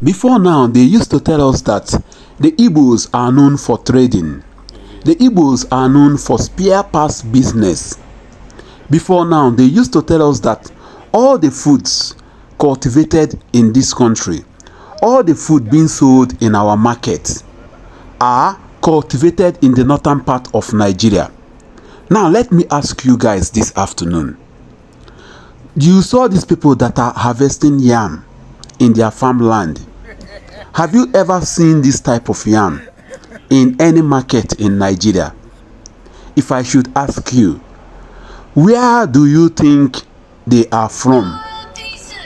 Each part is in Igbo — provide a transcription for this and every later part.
Before now, they used to tell us that the Igbos are known for trading. The Igbos are known for spare parts business. Before now, they used to tell us that all the foods cultivated in this country, all the food being sold in our market are cultivated in the northern part of Nigeria. Now, let me ask you guys this afternoon. You saw these people that are harvesting yam in their farmland. Have you ever seen this type of yam in any market in Nigeria? If I should ask you, where do you think they are from?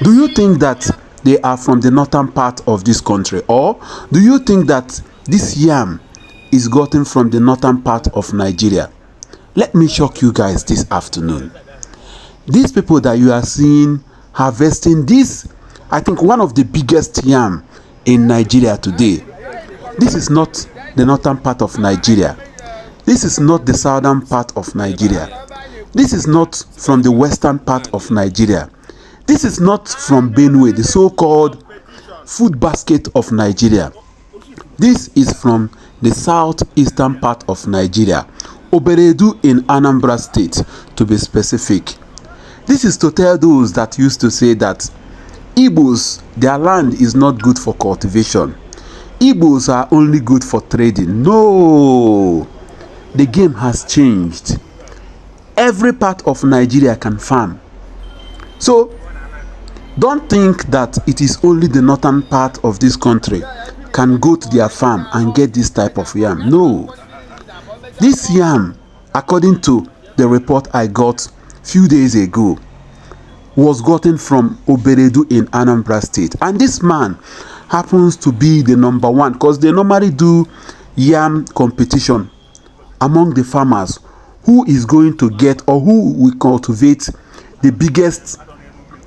Do you think that they are from the northern part of this country, or do you think that this yam is gotten from the northern part of Nigeria? Let me shock you guys this afternoon. These people that you are seeing harvesting this, I think one of the biggest yam in Nigeria today, this is not the northern part of Nigeria. This is not the southern part of Nigeria. This is not from the western part of Nigeria. This is not from Benue, the so-called food basket of Nigeria. This is from the southeastern part of Nigeria, Oberedu in Anambra State, to be specific. This is to tell those that used to say that Igbos, their land is not good for cultivation. Igbos are only good for trading. No, the game has changed. Every part of Nigeria can farm. So, don't think that it is only the northern part of this country can go to their farm and get this type of yam. No. This yam, according to the report I got few days ago, was gotten from Oberedu in Anambra State. And this man happens to be the number one, because they normally do yam competition among the farmers. Who is going to get, or who will cultivate the biggest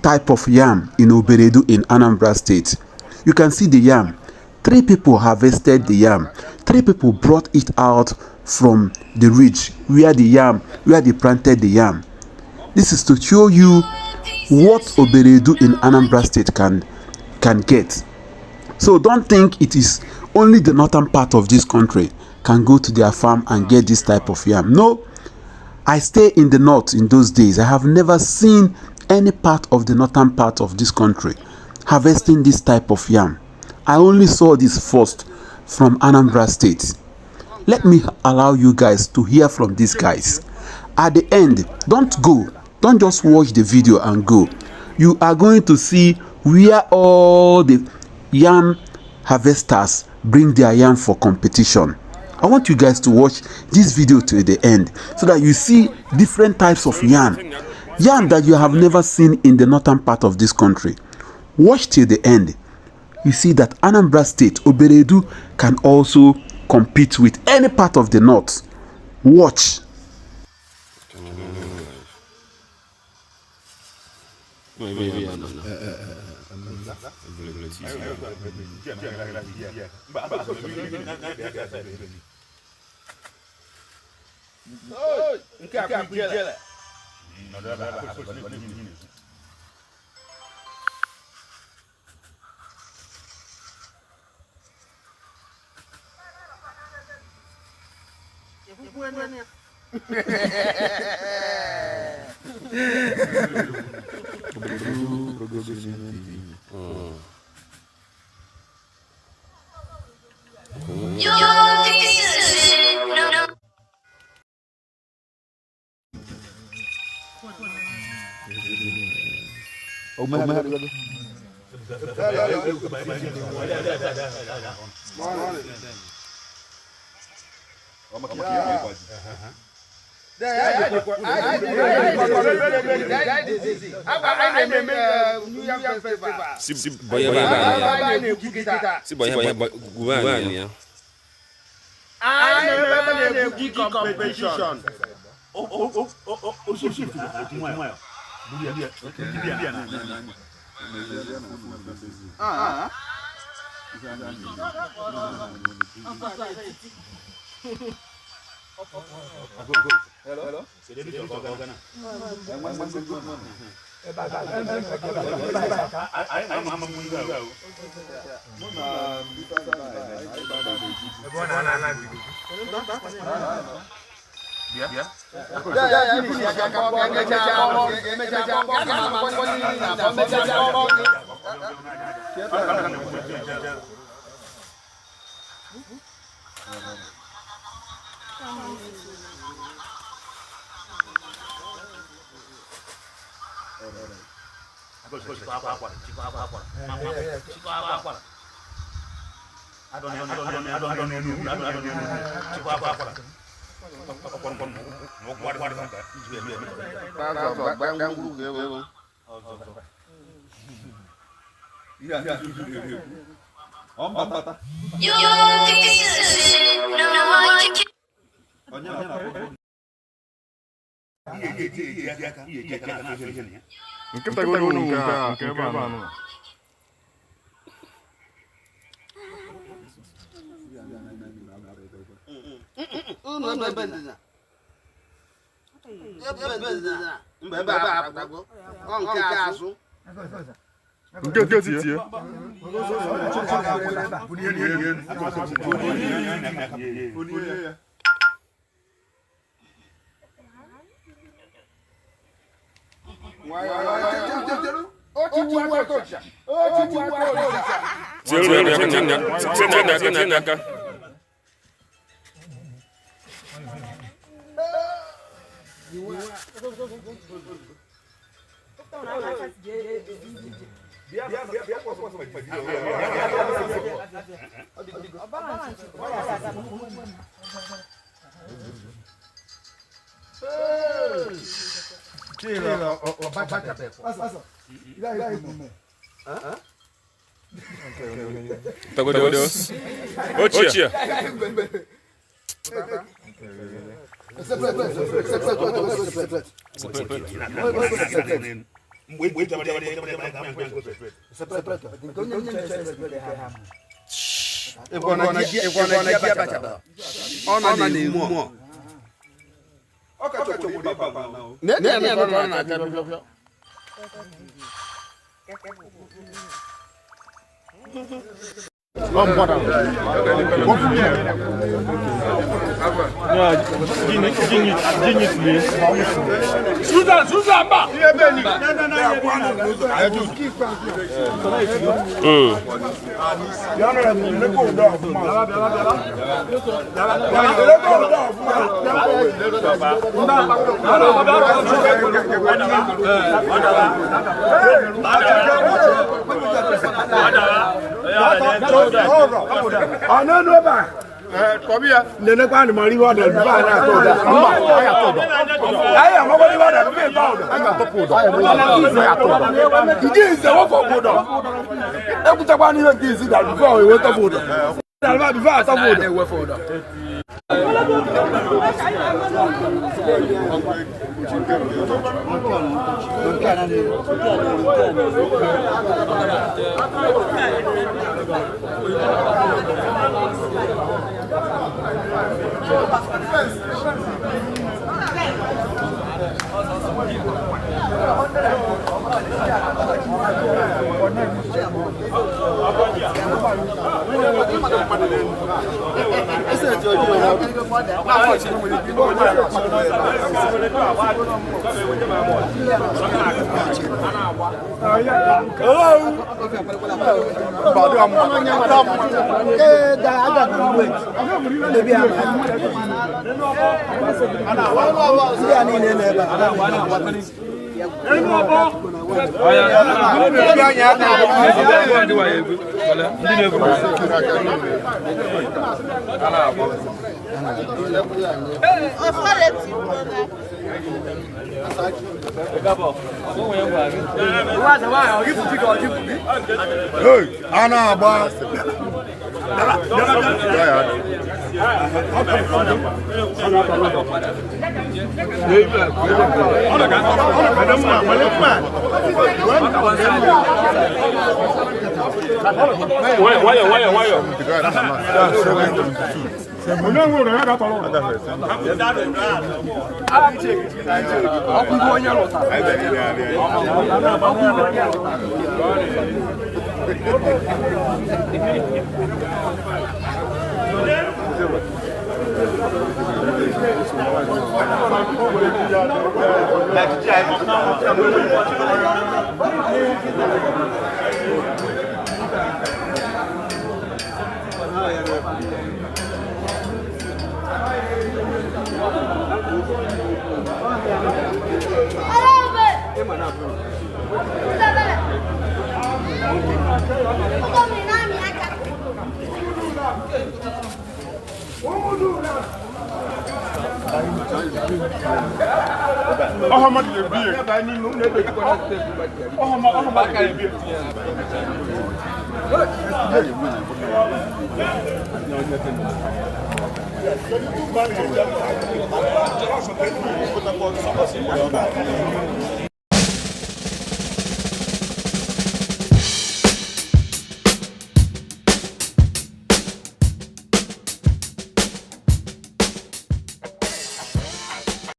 type of yam in Oberedu in Anambra State? You can see the yam. 3 people harvested the yam. 3 people brought it out from the ridge where they planted the yam. This is to show you what Oberedu in Anambra State can get. So don't think it is only the northern part of this country can go to their farm and get this type of yam. No, I stay in the north in those days. I have never seen any part of the northern part of this country harvesting this type of yam. I only saw this first from Anambra State. Let me allow you guys to hear from these guys. At the end, don't go. Don't just watch the video and go. You are going to see where all the yam harvesters bring their yam for competition. I want you guys to watch this video to the end so that you see different types of yam. Yam that you have never seen in the northern part of this country. Watch till the end. You see that Anambra State, Oberedu, can also compete with any part of the north. Watch. Hello? Come here. Nene kwa ni mari wa da ba na to da. Aya to da. Aya mo body wa da be ba da. Aya to po da. Aya to da. Idi se wo ko po da. E ku ta kwa ni ndi si da before we to po da. Da ba before to po da. E we fo da. Oh, how much is the beer? Oh, how much is the beer?